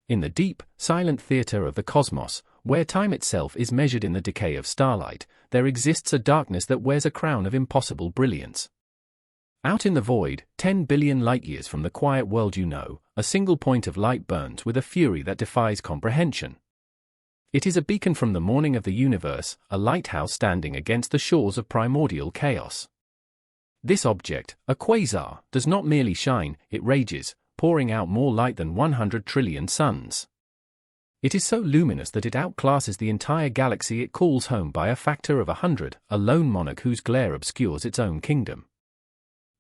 In the deep, silent theater of the cosmos, where time itself is measured in the decay of starlight, there exists a darkness that wears a crown of impossible brilliance. Out in the void, 10 billion light-years from the quiet world you know, a single point of light burns with a fury that defies comprehension. It is a beacon from the morning of the universe, a lighthouse standing against the shores of primordial chaos. This object, a quasar, does not merely shine, it rages, pouring out more light than 100 trillion suns. It is so luminous that it outclasses the entire galaxy it calls home by a factor of 100, a lone monarch whose glare obscures its own kingdom.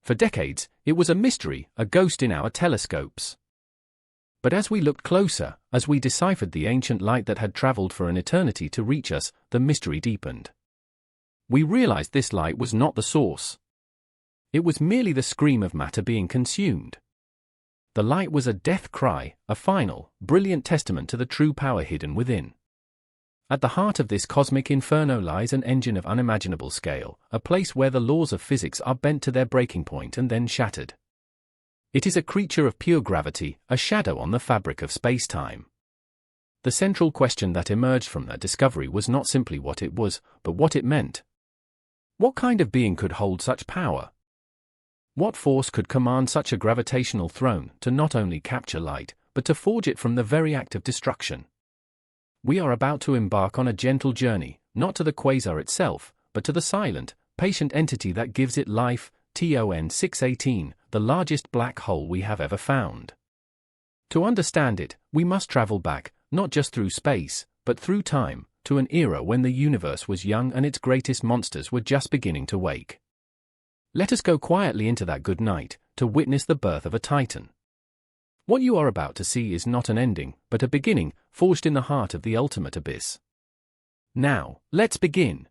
For decades, it was a mystery, a ghost in our telescopes. But as we looked closer, as we deciphered the ancient light that had traveled for an eternity to reach us, the mystery deepened. We realized this light was not the source. It was merely the scream of matter being consumed. The light was a death cry, a final, brilliant testament to the true power hidden within. At the heart of this cosmic inferno lies an engine of unimaginable scale, a place where the laws of physics are bent to their breaking point and then shattered. It is a creature of pure gravity, a shadow on the fabric of space-time. The central question that emerged from that discovery was not simply what it was, but what it meant. What kind of being could hold such power? What force could command such a gravitational throne to not only capture light, but to forge it from the very act of destruction? We are about to embark on a gentle journey, not to the quasar itself, but to the silent, patient entity that gives it life, TON 618, the largest black hole we have ever found. To understand it, we must travel back, not just through space, but through time, to an era when the universe was young and its greatest monsters were just beginning to wake. Let us go quietly into that good night, to witness the birth of a titan. What you are about to see is not an ending, but a beginning, forged in the heart of the ultimate abyss. Now, let's begin.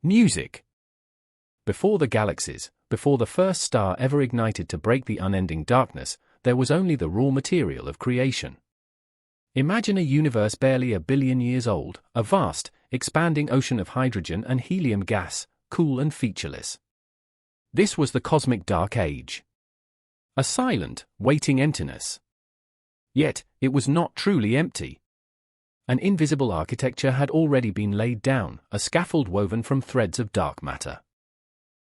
Music. Before the galaxies, before the first star ever ignited to break the unending darkness, there was only the raw material of creation. Imagine a universe barely a billion years old, a vast, expanding ocean of hydrogen and helium gas, cool and featureless. This was the cosmic dark age. A silent, waiting emptiness. Yet, it was not truly empty. An invisible architecture had already been laid down, a scaffold woven from threads of dark matter.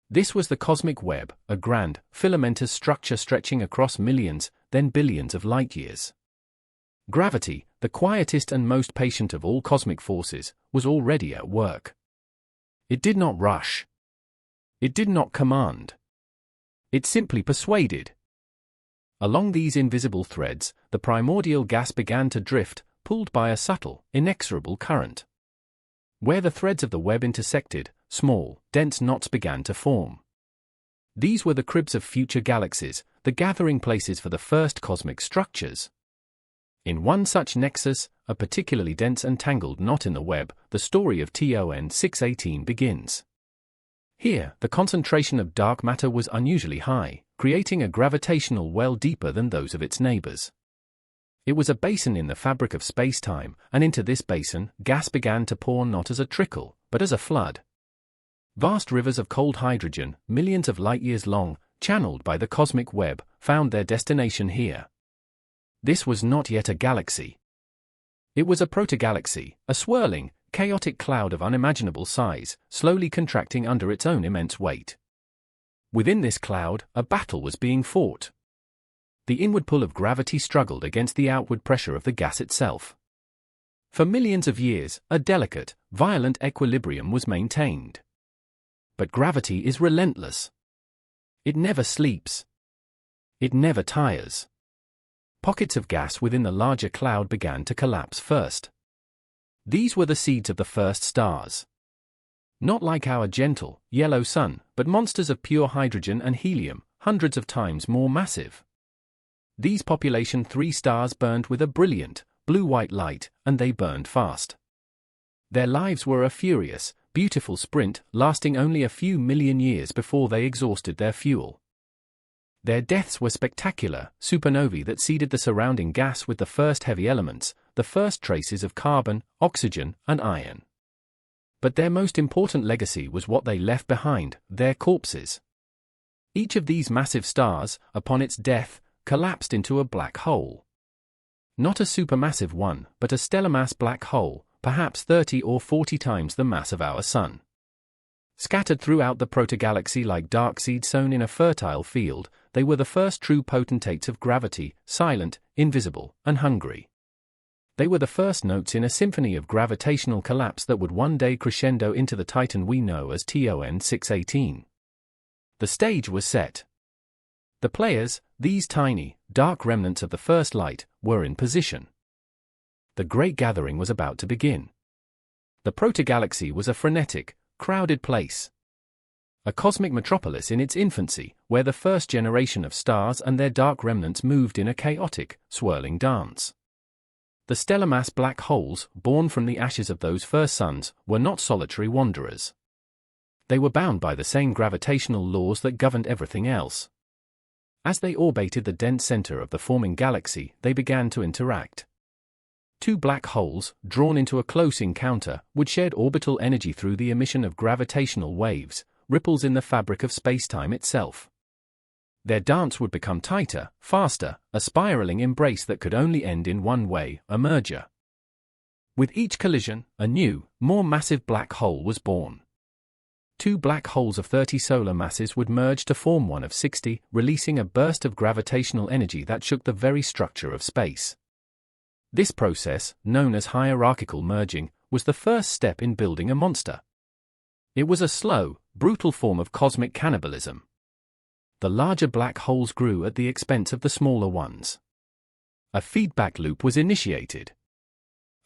This was the cosmic web, a grand, filamentous structure stretching across millions, then billions of light-years. Gravity, the quietest and most patient of all cosmic forces, was already at work. It did not rush. It did not command. It simply persuaded. Along these invisible threads, the primordial gas began to drift, pulled by a subtle, inexorable current. Where the threads of the web intersected, small, dense knots began to form. These were the cribs of future galaxies, the gathering places for the first cosmic structures. In one such nexus, a particularly dense and tangled knot in the web, the story of TON 618 begins. Here, the concentration of dark matter was unusually high, creating a gravitational well deeper than those of its neighbors. It was a basin in the fabric of space-time, and into this basin, gas began to pour not as a trickle, but as a flood. Vast rivers of cold hydrogen, millions of light-years long, channeled by the cosmic web, found their destination here. This was not yet a galaxy. It was a protogalaxy, a swirling, chaotic cloud of unimaginable size, slowly contracting under its own immense weight. Within this cloud, a battle was being fought. The inward pull of gravity struggled against the outward pressure of the gas itself. For millions of years, a delicate, violent equilibrium was maintained. But gravity is relentless. It never sleeps. It never tires. Pockets of gas within the larger cloud began to collapse first. These were the seeds of the first stars. Not like our gentle, yellow sun, but monsters of pure hydrogen and helium, hundreds of times more massive. These population 3 stars burned with a brilliant, blue-white light, and they burned fast. Their lives were a furious, beautiful sprint, lasting only a few million years before they exhausted their fuel. Their deaths were spectacular, supernovae that seeded the surrounding gas with the first heavy elements, the first traces of carbon, oxygen, and iron. But their most important legacy was what they left behind, their corpses. Each of these massive stars, upon its death, collapsed into a black hole. Not a supermassive one, but a stellar mass black hole, perhaps 30 or 40 times the mass of our Sun. Scattered throughout the protogalaxy like dark seed sown in a fertile field, they were the first true potentates of gravity, silent, invisible, and hungry. They were the first notes in a symphony of gravitational collapse that would one day crescendo into the titan we know as TON 618. The stage was set. The players, these tiny, dark remnants of the first light, were in position. The great gathering was about to begin. The protogalaxy was a frenetic, crowded place. A cosmic metropolis in its infancy, where the first generation of stars and their dark remnants moved in a chaotic, swirling dance. The stellar mass black holes, born from the ashes of those first suns, were not solitary wanderers. They were bound by the same gravitational laws that governed everything else. As they orbited the dense center of the forming galaxy, they began to interact. Two black holes, drawn into a close encounter, would shed orbital energy through the emission of gravitational waves, ripples in the fabric of spacetime itself. Their dance would become tighter, faster, a spiraling embrace that could only end in one way, a merger. With each collision, a new, more massive black hole was born. Two black holes of 30 solar masses would merge to form one of 60, releasing a burst of gravitational energy that shook the very structure of space. This process, known as hierarchical merging, was the first step in building a monster. It was a slow, brutal form of cosmic cannibalism. The larger black holes grew at the expense of the smaller ones. A feedback loop was initiated.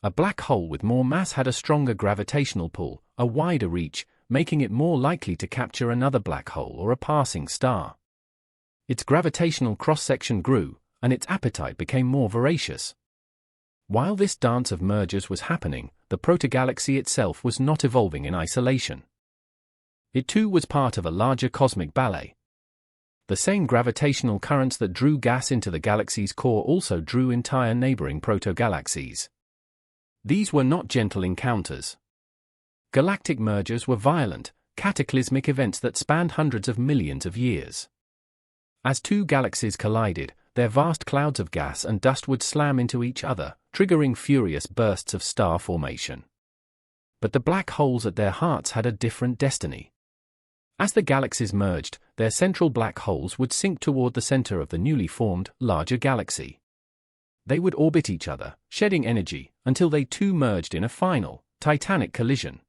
A black hole with more mass had a stronger gravitational pull, a wider reach, making it more likely to capture another black hole or a passing star. Its gravitational cross-section grew, and its appetite became more voracious. While this dance of mergers was happening, the protogalaxy itself was not evolving in isolation. It too was part of a larger cosmic ballet. The same gravitational currents that drew gas into the galaxy's core also drew entire neighboring protogalaxies. These were not gentle encounters. Galactic mergers were violent, cataclysmic events that spanned hundreds of millions of years. As two galaxies collided, their vast clouds of gas and dust would slam into each other, triggering furious bursts of star formation. But the black holes at their hearts had a different destiny. As the galaxies merged, their central black holes would sink toward the center of the newly formed, larger galaxy. They would orbit each other, shedding energy, until they too merged in a final, titanic collision.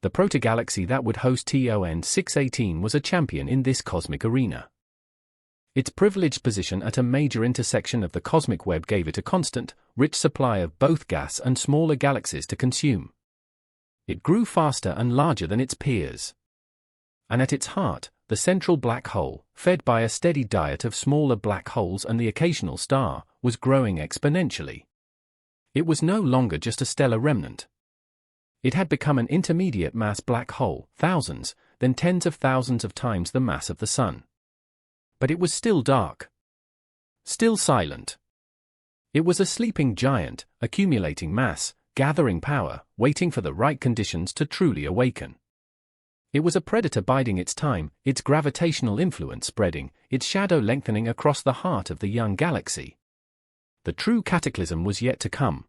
The protogalaxy that would host TON 618 was a champion in this cosmic arena. Its privileged position at a major intersection of the cosmic web gave it a constant, rich supply of both gas and smaller galaxies to consume. It grew faster and larger than its peers. And at its heart, the central black hole, fed by a steady diet of smaller black holes and the occasional star, was growing exponentially. It was no longer just a stellar remnant. It had become an intermediate mass black hole, thousands, then tens of thousands of times the mass of the Sun. But it was still dark. Still silent. It was a sleeping giant, accumulating mass, gathering power, waiting for the right conditions to truly awaken. It was a predator biding its time, its gravitational influence spreading, its shadow lengthening across the heart of the young galaxy. The true cataclysm was yet to come.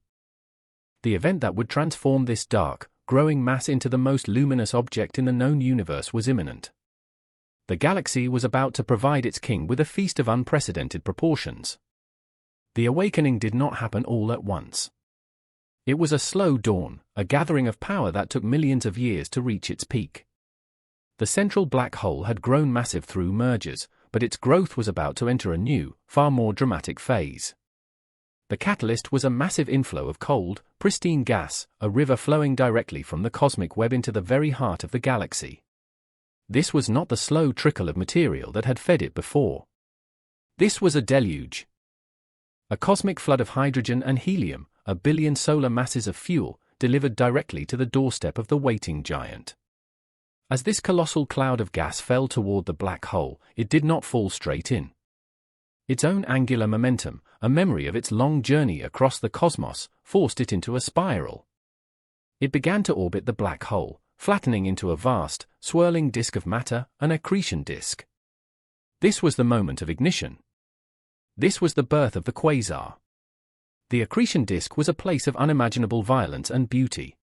The event that would transform this dark, growing mass into the most luminous object in the known universe was imminent. The galaxy was about to provide its king with a feast of unprecedented proportions. The awakening did not happen all at once. It was a slow dawn, a gathering of power that took millions of years to reach its peak. The central black hole had grown massive through mergers, but its growth was about to enter a new, far more dramatic phase. The catalyst was a massive inflow of cold, pristine gas, a river flowing directly from the cosmic web into the very heart of the galaxy. This was not the slow trickle of material that had fed it before. This was a deluge. A cosmic flood of hydrogen and helium, a billion solar masses of fuel, delivered directly to the doorstep of the waiting giant. As this colossal cloud of gas fell toward the black hole, it did not fall straight in. Its own angular momentum, a memory of its long journey across the cosmos, forced it into a spiral. It began to orbit the black hole, flattening into a vast, swirling disk of matter, an accretion disk. This was the moment of ignition. This was the birth of the quasar. The accretion disk was a place of unimaginable violence and beauty.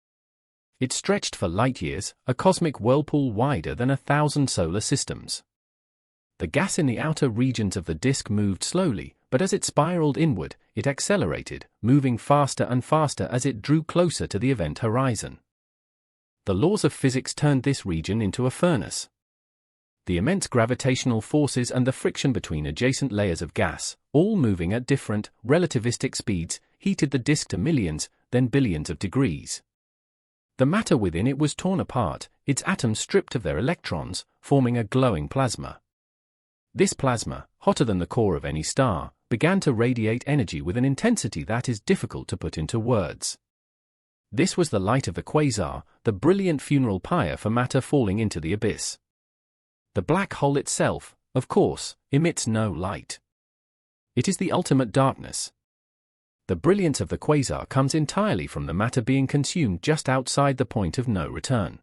It stretched for light-years, a cosmic whirlpool wider than 1,000 solar systems. The gas in the outer regions of the disk moved slowly, but as it spiraled inward, it accelerated, moving faster and faster as it drew closer to the event horizon. The laws of physics turned this region into a furnace. The immense gravitational forces and the friction between adjacent layers of gas, all moving at different, relativistic speeds, heated the disk to millions, then billions of degrees. The matter within it was torn apart, its atoms stripped of their electrons, forming a glowing plasma. This plasma, hotter than the core of any star, began to radiate energy with an intensity that is difficult to put into words. This was the light of the quasar, the brilliant funeral pyre for matter falling into the abyss. The black hole itself, of course, emits no light. It is the ultimate darkness. The brilliance of the quasar comes entirely from the matter being consumed just outside the point of no return.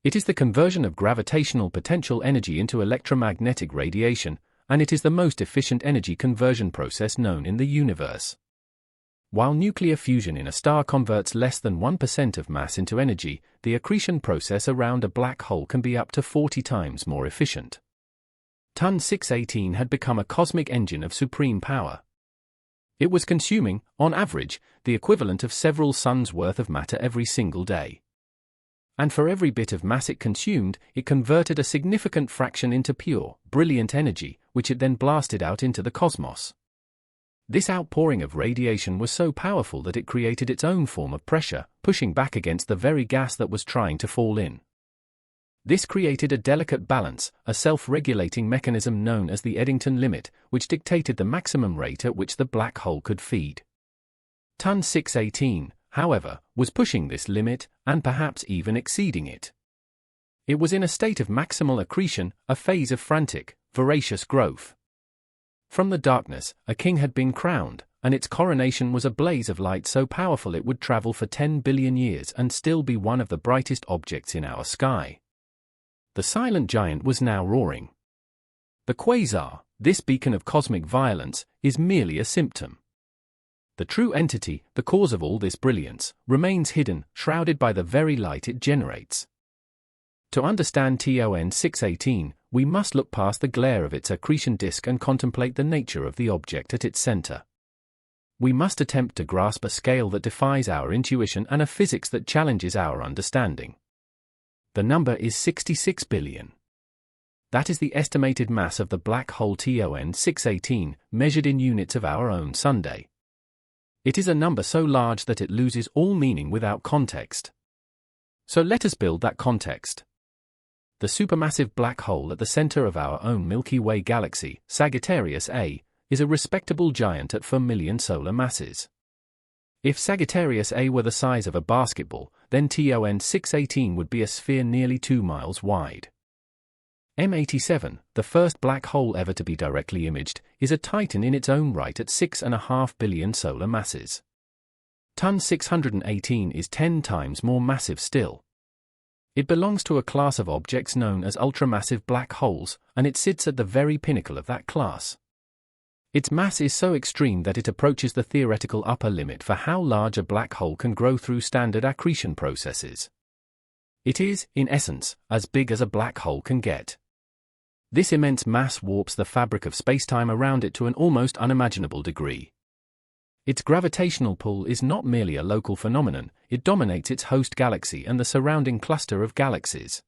It is the conversion of gravitational potential energy into electromagnetic radiation, and it is the most efficient energy conversion process known in the universe. While nuclear fusion in a star converts less than 1% of mass into energy, the accretion process around a black hole can be up to 40 times more efficient. Ton 618 had become a cosmic engine of supreme power. It was consuming, on average, the equivalent of several suns' worth of matter every single day. And for every bit of mass it consumed, it converted a significant fraction into pure, brilliant energy, which it then blasted out into the cosmos. This outpouring of radiation was so powerful that it created its own form of pressure, pushing back against the very gas that was trying to fall in. This created a delicate balance, a self-regulating mechanism known as the Eddington limit, which dictated the maximum rate at which the black hole could feed. Ton 618, however, was pushing this limit, and perhaps even exceeding it. It was in a state of maximal accretion, a phase of frantic, voracious growth. From the darkness, a king had been crowned, and its coronation was a blaze of light so powerful it would travel for 10 billion years and still be one of the brightest objects in our sky. The silent giant was now roaring. The quasar, this beacon of cosmic violence, is merely a symptom. The true entity, the cause of all this brilliance, remains hidden, shrouded by the very light it generates. To understand TON 618, we must look past the glare of its accretion disk and contemplate the nature of the object at its center. We must attempt to grasp a scale that defies our intuition and a physics that challenges our understanding. The number is 66 billion. That is the estimated mass of the black hole TON 618, measured in units of our own Sunday. It is a number so large that it loses all meaning without context. So let us build that context. The supermassive black hole at the center of our own Milky Way galaxy, Sagittarius A, is a respectable giant at 4 million solar masses. If Sagittarius A were the size of a basketball, then TON 618 would be a sphere nearly 2 miles wide. M87, the first black hole ever to be directly imaged, is a titan in its own right at 6.5 billion solar masses. Ton 618 is 10 times more massive still. It belongs to a class of objects known as ultramassive black holes, and it sits at the very pinnacle of that class. Its mass is so extreme that it approaches the theoretical upper limit for how large a black hole can grow through standard accretion processes. It is, in essence, as big as a black hole can get. This immense mass warps the fabric of spacetime around it to an almost unimaginable degree. Its gravitational pull is not merely a local phenomenon, it dominates its host galaxy and the surrounding cluster of galaxies.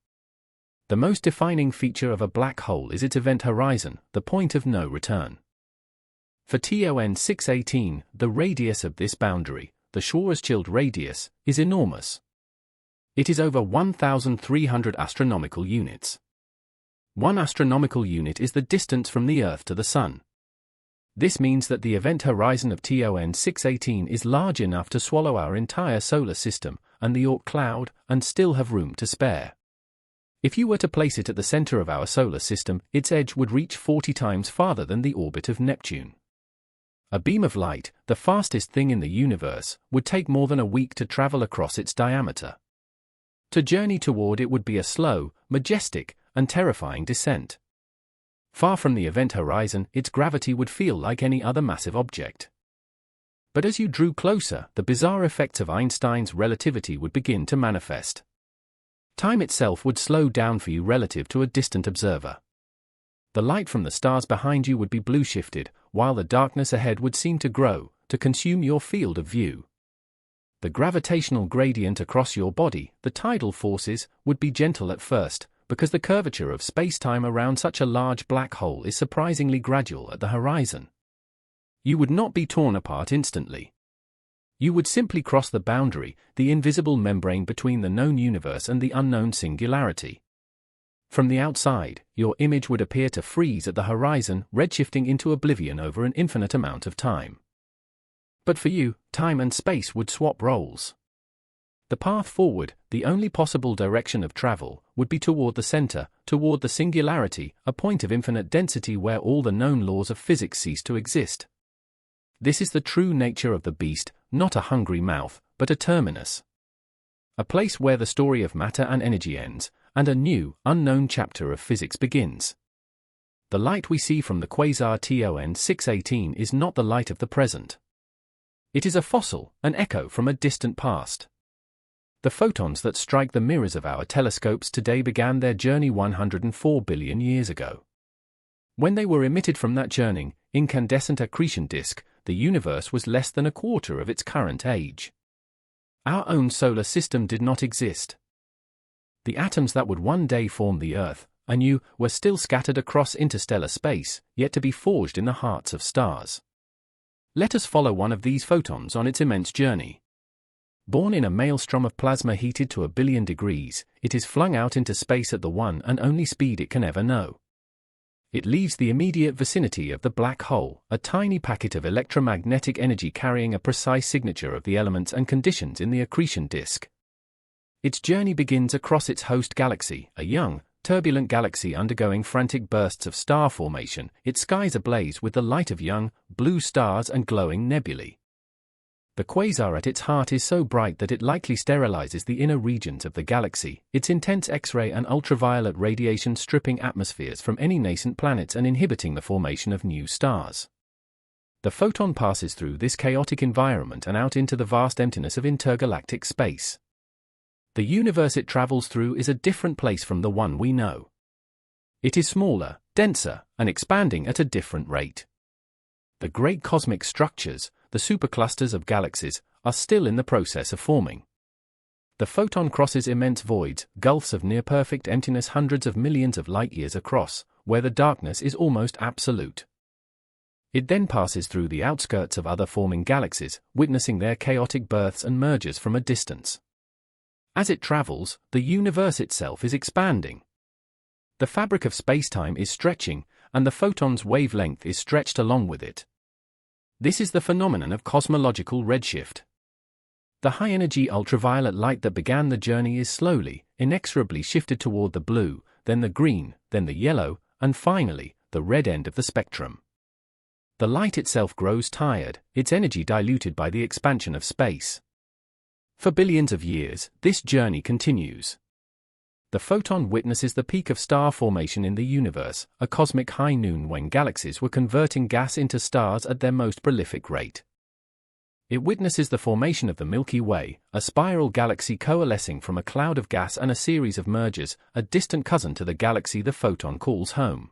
The most defining feature of a black hole is its event horizon, the point of no return. For TON 618, the radius of this boundary, the Schwarzschild radius, is enormous. It is over 1,300 astronomical units. 1 astronomical unit is the distance from the Earth to the Sun. This means that the event horizon of TON 618 is large enough to swallow our entire solar system and the Oort cloud, and still have room to spare. If you were to place it at the center of our solar system, its edge would reach 40 times farther than the orbit of Neptune. A beam of light, the fastest thing in the universe, would take more than a week to travel across its diameter. To journey toward it would be a slow, majestic, and terrifying descent. Far from the event horizon, its gravity would feel like any other massive object. But as you drew closer, the bizarre effects of Einstein's relativity would begin to manifest. Time itself would slow down for you relative to a distant observer. The light from the stars behind you would be blue shifted, while the darkness ahead would seem to grow, to consume your field of view. The gravitational gradient across your body, the tidal forces, would be gentle at first, because the curvature of space-time around such a large black hole is surprisingly gradual at the horizon. You would not be torn apart instantly. You would simply cross the boundary, the invisible membrane between the known universe and the unknown singularity. From the outside, your image would appear to freeze at the horizon, redshifting into oblivion over an infinite amount of time. But for you, time and space would swap roles. The path forward, the only possible direction of travel, would be toward the center, toward the singularity, a point of infinite density where all the known laws of physics cease to exist. This is the true nature of the beast, not a hungry mouth, but a terminus. A place where the story of matter and energy ends, and a new, unknown chapter of physics begins. The light we see from the quasar TON 618 is not the light of the present. It is a fossil, an echo from a distant past. The photons that strike the mirrors of our telescopes today began their journey 104 billion years ago. When they were emitted from that churning, incandescent accretion disk, the universe was less than a quarter of its current age. Our own solar system did not exist. The atoms that would one day form the Earth, anew, were still scattered across interstellar space, yet to be forged in the hearts of stars. Let us follow one of these photons on its immense journey. Born in a maelstrom of plasma heated to 1 billion degrees, it is flung out into space at the one and only speed it can ever know. It leaves the immediate vicinity of the black hole, a tiny packet of electromagnetic energy carrying a precise signature of the elements and conditions in the accretion disk. Its journey begins across its host galaxy, a young, turbulent galaxy undergoing frantic bursts of star formation, its skies ablaze with the light of young, blue stars and glowing nebulae. The quasar at its heart is so bright that it likely sterilizes the inner regions of the galaxy, its intense X-ray and ultraviolet radiation stripping atmospheres from any nascent planets and inhibiting the formation of new stars. The photon passes through this chaotic environment and out into the vast emptiness of intergalactic space. The universe it travels through is a different place from the one we know. It is smaller, denser, and expanding at a different rate. The great cosmic structures, the superclusters of galaxies, are still in the process of forming. The photon crosses immense voids, gulfs of near-perfect emptiness hundreds of millions of light-years across, where the darkness is almost absolute. It then passes through the outskirts of other forming galaxies, witnessing their chaotic births and mergers from a distance. As it travels, the universe itself is expanding. The fabric of spacetime is stretching, and the photon's wavelength is stretched along with it. This is the phenomenon of cosmological redshift. The high-energy ultraviolet light that began the journey is slowly, inexorably shifted toward the blue, then the green, then the yellow, and finally, the red end of the spectrum. The light itself grows tired, its energy diluted by the expansion of space. For billions of years, this journey continues. The photon witnesses the peak of star formation in the universe, a cosmic high noon when galaxies were converting gas into stars at their most prolific rate. It witnesses the formation of the Milky Way, a spiral galaxy coalescing from a cloud of gas and a series of mergers, a distant cousin to the galaxy the photon calls home.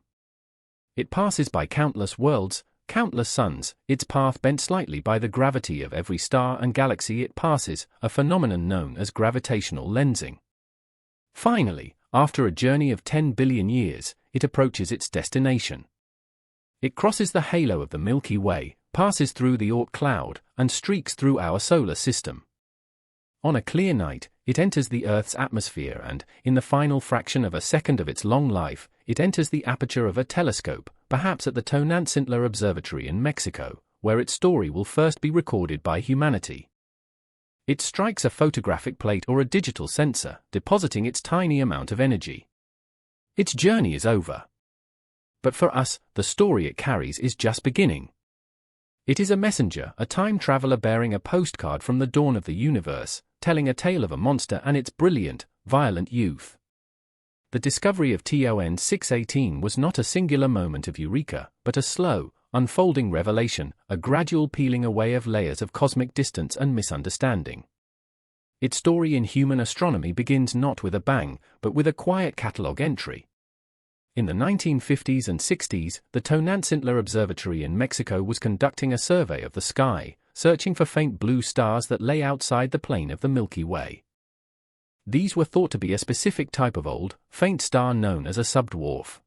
It passes by countless worlds, countless suns, its path bent slightly by the gravity of every star and galaxy it passes, a phenomenon known as gravitational lensing. Finally, after a journey of 10 billion years, it approaches its destination. It crosses the halo of the Milky Way, passes through the Oort cloud, and streaks through our solar system. On a clear night, it enters the Earth's atmosphere and, in the final fraction of a second of its long life, it enters the aperture of a telescope, perhaps at the Tonantzintla Observatory in Mexico, where its story will first be recorded by humanity. It strikes a photographic plate or a digital sensor, depositing its tiny amount of energy. Its journey is over. But for us, the story it carries is just beginning. It is a messenger, a time traveler bearing a postcard from the dawn of the universe, telling a tale of a monster and its brilliant, violent youth. The discovery of TON 618 was not a singular moment of eureka, but a slow, unfolding revelation, a gradual peeling away of layers of cosmic distance and misunderstanding. Its story in human astronomy begins not with a bang, but with a quiet catalogue entry. In the 1950s and 60s, the Tonantzintla Observatory in Mexico was conducting a survey of the sky, searching for faint blue stars that lay outside the plane of the Milky Way. These were thought to be a specific type of old, faint star known as a subdwarf.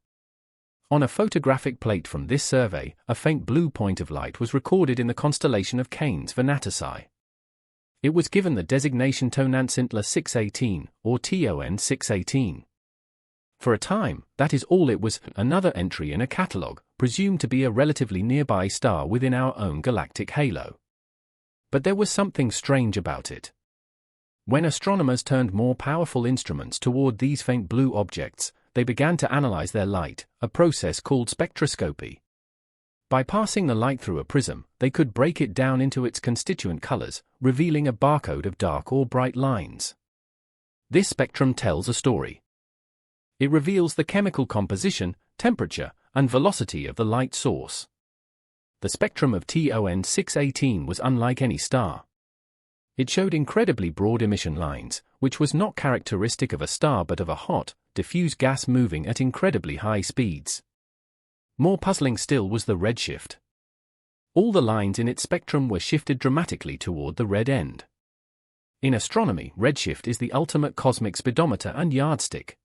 On a photographic plate from this survey, a faint blue point of light was recorded in the constellation of Canes Venatici. It was given the designation Tonantzintla 618, or TON 618. For a time, that is all it was, another entry in a catalogue, presumed to be a relatively nearby star within our own galactic halo. But there was something strange about it. When astronomers turned more powerful instruments toward these faint blue objects, they began to analyze their light, a process called spectroscopy. By passing the light through a prism, they could break it down into its constituent colors, revealing a barcode of dark or bright lines. This spectrum tells a story. It reveals the chemical composition, temperature, and velocity of the light source. The spectrum of TON 618 was unlike any star. It showed incredibly broad emission lines, which was not characteristic of a star but of a hot, diffuse gas moving at incredibly high speeds. More puzzling still was the redshift. All the lines in its spectrum were shifted dramatically toward the red end. In astronomy, redshift is the ultimate cosmic speedometer and yardstick.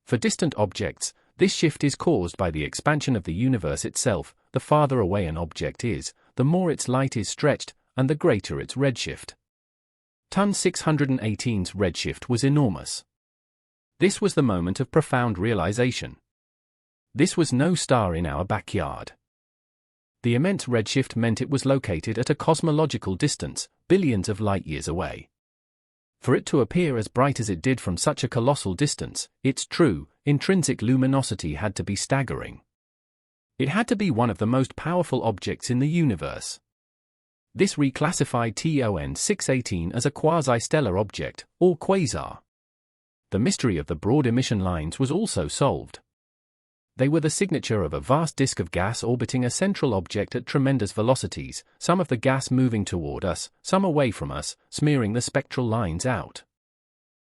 For distant objects, this shift is caused by the expansion of the universe itself. The farther away an object is, the more its light is stretched, and the greater its redshift. TON 618's redshift was enormous. This was the moment of profound realization. This was no star in our backyard. The immense redshift meant it was located at a cosmological distance, billions of light-years away. For it to appear as bright as it did from such a colossal distance, its true, intrinsic luminosity had to be staggering. It had to be one of the most powerful objects in the universe. This reclassified TON 618 as a quasi-stellar object, or quasar. The mystery of the broad emission lines was also solved. They were the signature of a vast disk of gas orbiting a central object at tremendous velocities, some of the gas moving toward us, some away from us, smearing the spectral lines out.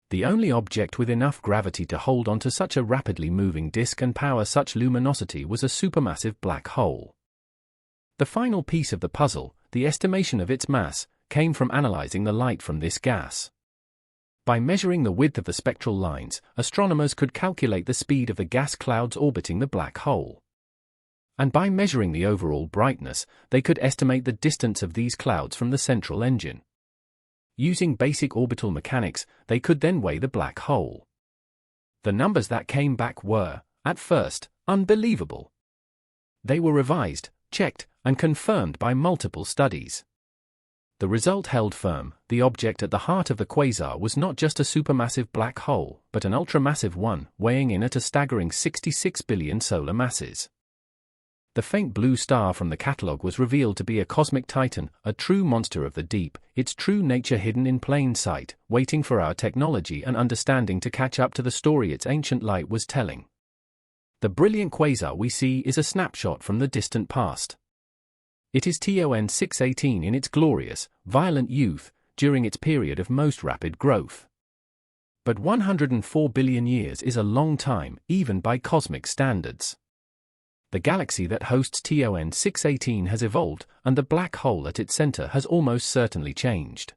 The only object with enough gravity to hold onto such a rapidly moving disk and power such luminosity was a supermassive black hole. The final piece of the puzzle, the estimation of its mass, came from analyzing the light from this gas. By measuring the width of the spectral lines, astronomers could calculate the speed of the gas clouds orbiting the black hole. And by measuring the overall brightness, they could estimate the distance of these clouds from the central engine. Using basic orbital mechanics, they could then weigh the black hole. The numbers that came back were, at first, unbelievable. They were revised, checked, and confirmed by multiple studies. The result held firm: the object at the heart of the quasar was not just a supermassive black hole, but an ultramassive one, weighing in at a staggering 66 billion solar masses. The faint blue star from the catalogue was revealed to be a cosmic titan, a true monster of the deep, its true nature hidden in plain sight, waiting for our technology and understanding to catch up to the story its ancient light was telling. The brilliant quasar we see is a snapshot from the distant past. It is TON 618 in its glorious, violent youth, during its period of most rapid growth. But 104 billion years is a long time, even by cosmic standards. The galaxy that hosts TON 618 has evolved, and the black hole at its center has almost certainly changed.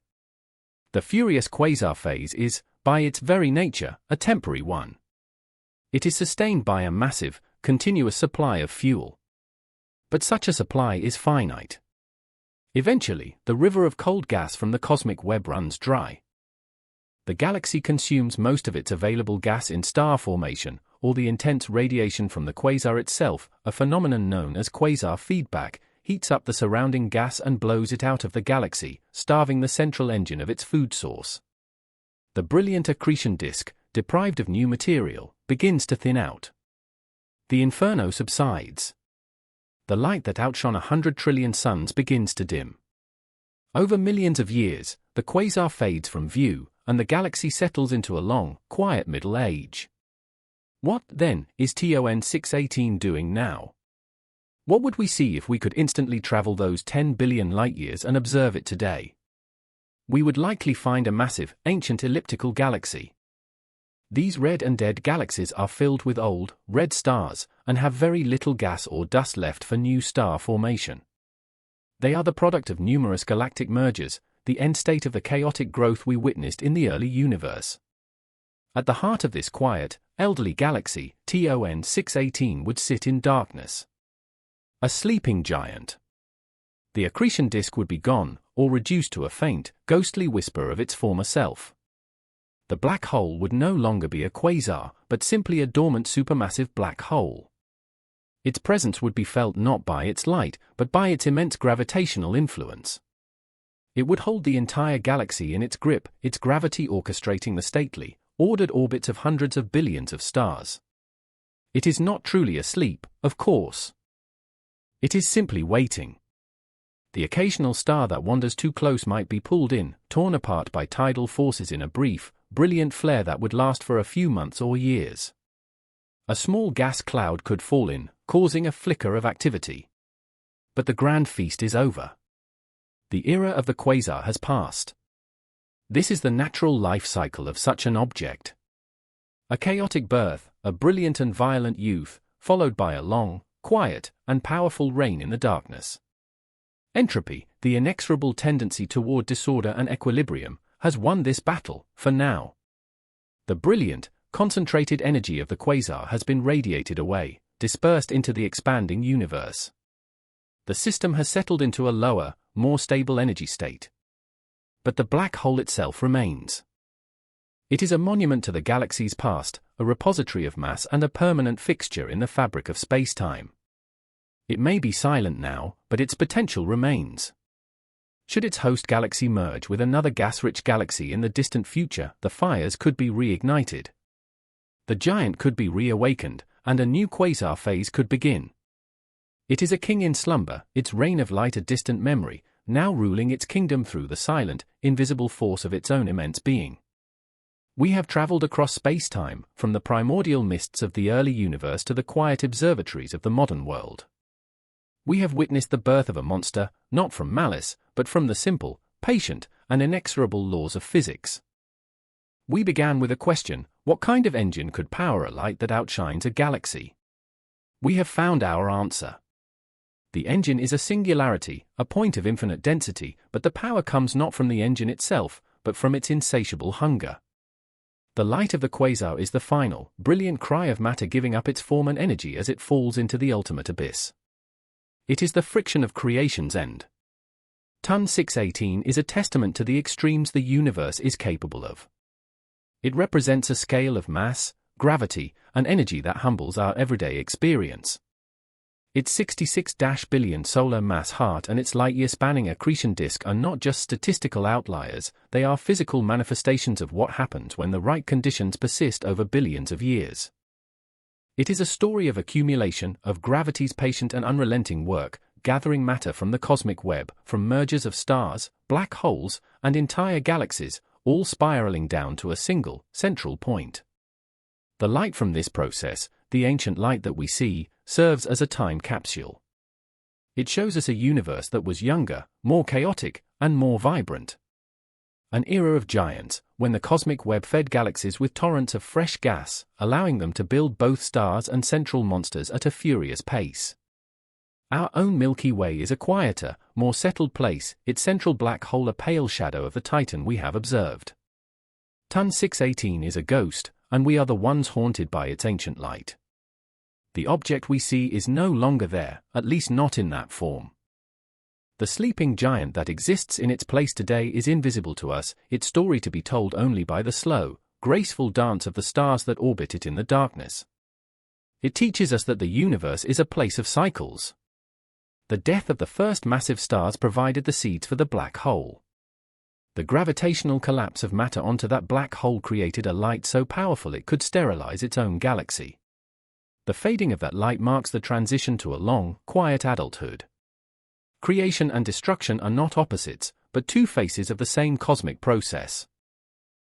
The furious quasar phase is, by its very nature, a temporary one. It is sustained by a massive, continuous supply of fuel. But such a supply is finite. Eventually, the river of cold gas from the cosmic web runs dry. The galaxy consumes most of its available gas in star formation, or the intense radiation from the quasar itself, a phenomenon known as quasar feedback, heats up the surrounding gas and blows it out of the galaxy, starving the central engine of its food source. The brilliant accretion disk, deprived of new material, begins to thin out. The inferno subsides. The light that outshone 100 trillion suns begins to dim. Over millions of years, the quasar fades from view, and the galaxy settles into a long, quiet middle age. What, then, is TON 618 doing now? What would we see if we could instantly travel those 10 billion light-years and observe it today? We would likely find a massive, ancient elliptical galaxy. These red and dead galaxies are filled with old, red stars, and have very little gas or dust left for new star formation. They are the product of numerous galactic mergers, the end state of the chaotic growth we witnessed in the early universe. At the heart of this quiet, elderly galaxy, TON 618 would sit in darkness. A sleeping giant. The accretion disk would be gone, or reduced to a faint, ghostly whisper of its former self. The black hole would no longer be a quasar, but simply a dormant supermassive black hole. Its presence would be felt not by its light, but by its immense gravitational influence. It would hold the entire galaxy in its grip, its gravity orchestrating the stately, ordered orbits of hundreds of billions of stars. It is not truly asleep, of course. It is simply waiting. The occasional star that wanders too close might be pulled in, torn apart by tidal forces in a brief, brilliant flare that would last for a few months or years. A small gas cloud could fall in, causing a flicker of activity. But the grand feast is over. The era of the quasar has passed. This is the natural life cycle of such an object. A chaotic birth, a brilliant and violent youth, followed by a long, quiet, and powerful reign in the darkness. Entropy, the inexorable tendency toward disorder and equilibrium, has won this battle, for now. The brilliant, concentrated energy of the quasar has been radiated away, dispersed into the expanding universe. The system has settled into a lower, more stable energy state. But the black hole itself remains. It is a monument to the galaxy's past, a repository of mass and a permanent fixture in the fabric of space-time. It may be silent now, but its potential remains. Should its host galaxy merge with another gas-rich galaxy in the distant future, the fires could be reignited. The giant could be reawakened, and a new quasar phase could begin. It is a king in slumber, its reign of light a distant memory, now ruling its kingdom through the silent, invisible force of its own immense being. We have traveled across space-time, from the primordial mists of the early universe to the quiet observatories of the modern world. We have witnessed the birth of a monster, not from malice, but from the simple, patient, and inexorable laws of physics. We began with a question: what kind of engine could power a light that outshines a galaxy? We have found our answer. The engine is a singularity, a point of infinite density, but the power comes not from the engine itself, but from its insatiable hunger. The light of the quasar is the final, brilliant cry of matter giving up its form and energy as it falls into the ultimate abyss. It is the friction of creation's end. TON 618 is a testament to the extremes the universe is capable of. It represents a scale of mass, gravity, and energy that humbles our everyday experience. Its 66 billion solar mass heart and its light-year-spanning accretion disk are not just statistical outliers, they are physical manifestations of what happens when the right conditions persist over billions of years. It is a story of accumulation, of gravity's patient and unrelenting work, gathering matter from the cosmic web, from mergers of stars, black holes, and entire galaxies, all spiraling down to a single, central point. The light from this process, the ancient light that we see, serves as a time capsule. It shows us a universe that was younger, more chaotic, and more vibrant. An era of giants, when the cosmic web fed galaxies with torrents of fresh gas, allowing them to build both stars and central monsters at a furious pace. Our own Milky Way is a quieter, more settled place, its central black hole a pale shadow of the Titan we have observed. TON 618 is a ghost, and we are the ones haunted by its ancient light. The object we see is no longer there, at least not in that form. The sleeping giant that exists in its place today is invisible to us, its story to be told only by the slow, graceful dance of the stars that orbit it in the darkness. It teaches us that the universe is a place of cycles. The death of the first massive stars provided the seeds for the black hole. The gravitational collapse of matter onto that black hole created a light so powerful it could sterilize its own galaxy. The fading of that light marks the transition to a long, quiet adulthood. Creation and destruction are not opposites, but two faces of the same cosmic process.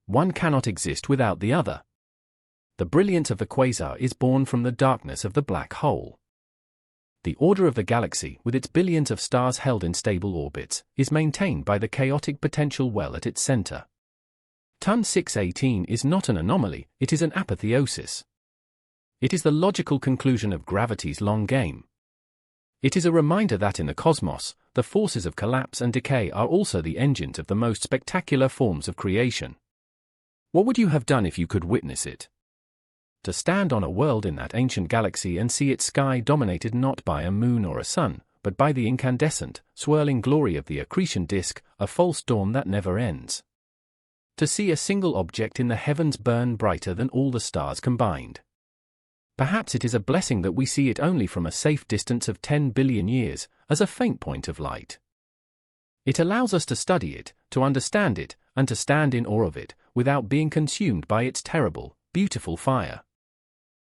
One cannot exist without the other. The brilliance of the quasar is born from the darkness of the black hole. The order of the galaxy, with its billions of stars held in stable orbits, is maintained by the chaotic potential well at its center. Ton 618 is not an anomaly, it is an apotheosis. It is the logical conclusion of gravity's long game. It is a reminder that in the cosmos, the forces of collapse and decay are also the engines of the most spectacular forms of creation. What would you have done if you could witness it? To stand on a world in that ancient galaxy and see its sky dominated not by a moon or a sun, but by the incandescent, swirling glory of the accretion disk, a false dawn that never ends. To see a single object in the heavens burn brighter than all the stars combined. Perhaps it is a blessing that we see it only from a safe distance of 10 billion years, as a faint point of light. It allows us to study it, to understand it, and to stand in awe of it, without being consumed by its terrible, beautiful fire.